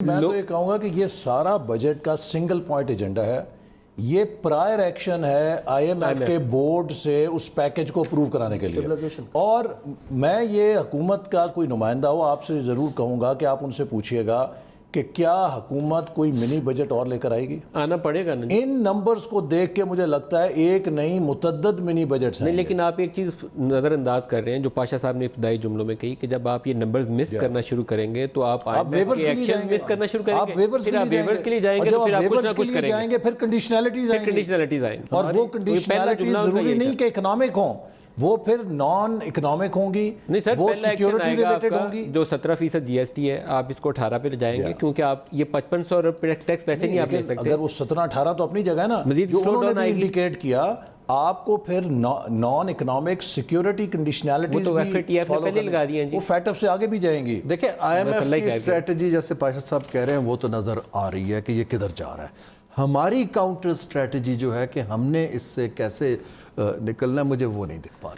میں تو یہ کہوں گا کہ یہ سارا بجٹ کا سنگل پوائنٹ ایجنڈا ہے. یہ پرائر ایکشن ہے آئی ایم ایف کے بورڈ سے اس پیکج کو اپروو کرانے کے لیے. اور میں یہ حکومت کا کوئی نمائندہ ہو آپ سے ضرور کہوں گا کہ آپ ان سے پوچھئے گا کہ کیا حکومت کوئی منی بجٹ اور لے کر آئے گی؟ آنا پڑے گا نا. ان نمبرز کو دیکھ کے مجھے لگتا ہے ایک نہیں متعدد منی بجٹس ہیں. لیکن آپ ایک چیز نظر انداز کر رہے ہیں جو پاشا صاحب نے ابتدائی جملوں میں کہی کہ جب آپ یہ نمبرز مس کرنا شروع کریں گے تو آپ ویورز کے لیے ایکشن جائیں گے, مس کرنا شروع کریں آپ گے, ویورز کے لیے جائیں گے تو پھر آپ کچھ نہ کچھ کریں جائیں گے, پھر کنڈیشنلٹیز آئیں گے. اور وہ کنڈیشنلٹیز ضروری نہیں کہ اکنامک ہوں, وہ پھر نان اکنامک ہوں گی, نہیں سر, وہ پہلا ایکشن سیکیورٹی آئے گا آپ ریلیٹڈ کا ہوں گی. جو 17% جی ایس ٹی ہے آپ اس کو 18 پہ لے جائیں گے کیونکہ آپ یہ 5500 روپے ٹیکس ویسے نہیں آپ لے سکتے. اگر وہ 17-18 تو اپنی جگہ ہے نا, مزید جو سلو انہوں نے ڈاؤن بھی آئے گی. انڈیکیٹ کیا آپ کو پھر نان اکنامک سیکیورٹی کنڈیشنلٹیز بھی فالو لگا دی ہیں جی, وہ فیٹف سے آگے بھی جائیں گی. دیکھیں آئی ایم ایف کی اسٹریٹجی جیسے پاشا صاحب کہہ رہے ہیں وہ تو نظر آ رہی ہے کہ یہ کدھر جا رہا ہے. ہماری کاؤنٹر اسٹریٹجی جو ہے کہ ہم نے اس سے کیسے نکلنا ہے مجھے وہ نہیں دکھ پا رہی.